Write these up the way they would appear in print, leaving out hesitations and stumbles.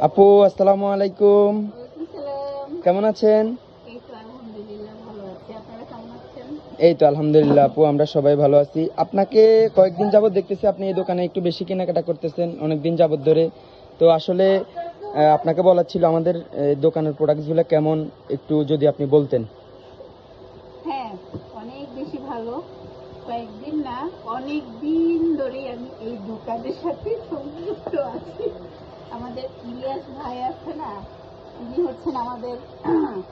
আপু আসসালামু আলাইকুম, কেমন আছেন? এই তো আলহামদুলিল্লাহ আপু, আমরা সবাই ভালো আছি। আপনাকে কয়েকদিন যাবত দেখতেছি আপনি এই দোকানে একটু বেশি কেনাকাটা করতেছেন অনেকদিন যাবত ধরে। তো আসলে আপনাকে বলার ছিল আমাদের দোকানের প্রোডাক্টসগুলো কেমন, একটু যদি আপনি বলতেন। হ্যাঁ, অনেক বেশি ভালো। কয়েকদিন না, অনেক দিন ধরেই আমি এই দোকানের সাথে সংযুক্ত আছি। আমাদের ইলিয়াস ভাই আছে না, উনি হচ্ছেন আমাদের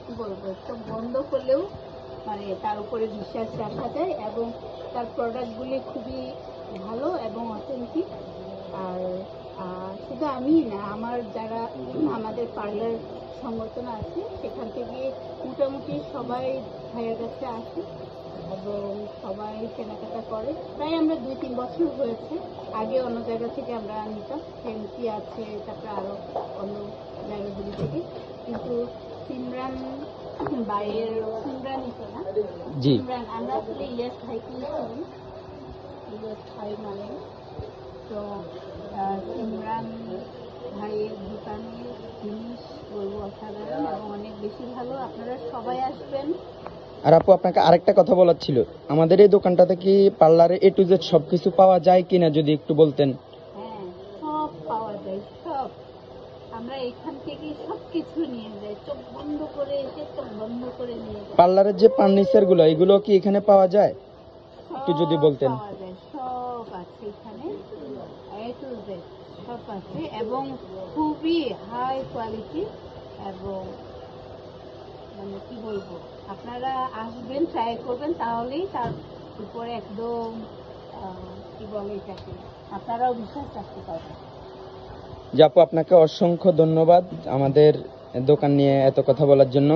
কি বলবো, চোখ বন্ধ করলেও মানে তার উপরে বিশ্বাস রাখা যায়, এবং তার প্রোডাক্টগুলি খুবই ভালো এবং অথেন্টিক। আর শুধু আমি না, আমার যারা আমাদের পার্লার সংগঠন আছে সেখান থেকে মোটামুটি সবাই ভাইয়ের কাছে আসে এবং সবাই কেনাকাটা করে। প্রায় আমরা 2-3 বছর হয়েছে। আগে অন্য জায়গা থেকে আমরা নিতাম, ফেন্সি আছে, তারপরে আরও অন্য জায়গাগুলি থেকে, কিন্তু সিমরান ভাইয়ের, সিমরান নিত না, সিমরান আমরা আসলে ইলিয়াস ভাইকে চিনি, ইলিয়াস ভাই মানে। তো সিমরান ভাইয়ের দোকানের জিনিস বলবো অসাধারণ এবং অনেক বেশি ভালো। আপনারা সবাই আসবেন। আর আপু আপনাকে আরেকটা কথা বলার ছিল, আমাদের এই দোকানটাতে কি পার্লারে A to Z সবকিছু পাওয়া যায় কিনা যদি একটু বলতেন। হ্যাঁ, সব পাওয়া যায়, সব। আমরা এখান থেকে সবকিছু নিয়ে যাই, চোখ বন্ধ করে এসে চোখ বন্ধ করে নিয়ে যাই। পার্লারের যে ফার্নিচার গুলো এগুলো কি এখানে পাওয়া যায়, একটু যদি বলতেন। পাওয়া যায়, সব আছে এখানে, A to Z সব আছে এবং খুবই হাই কোয়ালিটি। এবং মানে কি বলবো, আপনারা আসবেন, ট্রাই করবেন, তাহলেই তার উপরে একদম কি বলে এটাকে, আপনারাও বিশ্বাস রাখতে পারবেন। যে আপু আপনাকে অসংখ্য ধন্যবাদ আমাদের দোকান নিয়ে এত কথা বলার জন্য।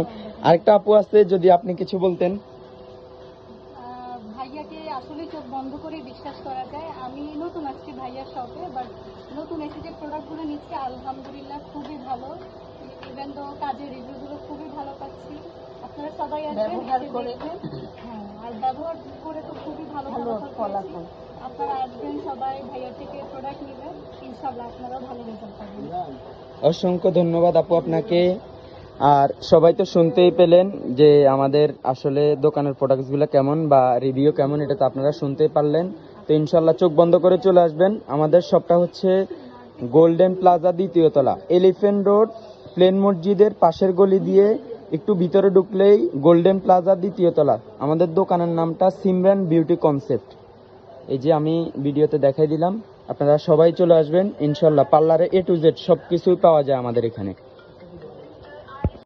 আরেকটা আপু আছে, যদি আপনি কিছু বলতেন। ভাইয়াকে আসলে চোখ বন্ধ করে বিশ্বাস করা যায়। আমি নতুন আসছি ভাইয়ার শপে, বাট নতুন এসে যে প্রোডাক্টগুলো নিচ্ছি আলহামদুলিল্লাহ খুবই ভালো। ইভেন তো কাজের রিভিউগুলো খুবই ভালো পাচ্ছি। আপনারা সবাই ব্যবহার করে, হ্যাঁ, আর ব্যবহার করে তো খুবই ভালো ফলাফল। আপনারা আসবেন, সবাই ভাইয়ার থেকে প্রোডাক্ট নেবেন, ইনশাল্লাহ আপনারাও ভালো রেজাল্ট পাবেন। অসংখ্য ধন্যবাদ আপু আপনাকে। আর সবাই তো শুনতেই পেলেন যে আমাদের আসলে দোকানের প্রোডাক্টসগুলো কেমন বা রিভিউ কেমন, এটা তো আপনারা শুনতেই পারলেন। তো ইনশাল্লাহ চোখ বন্ধ করে চলে আসবেন। আমাদের শপটা হচ্ছে গোল্ডেন প্লাজা 2য় তলা, এলিফ্যান্ট রোড, প্লেন মসজিদের পাশের গলি দিয়ে একটু ভিতরে ঢুকলেই গোল্ডেন প্লাজা 2য় তলা। আমাদের দোকানের নামটা সিমরান বিউটি কনসেপ্ট। এই যে আমি ভিডিওতে দেখাই দিলাম, আপনারা সবাই চলে আসবেন ইনশাল্লাহ। পার্লারে A to Z সবকিছুই পাওয়া যায় আমাদের এখানে।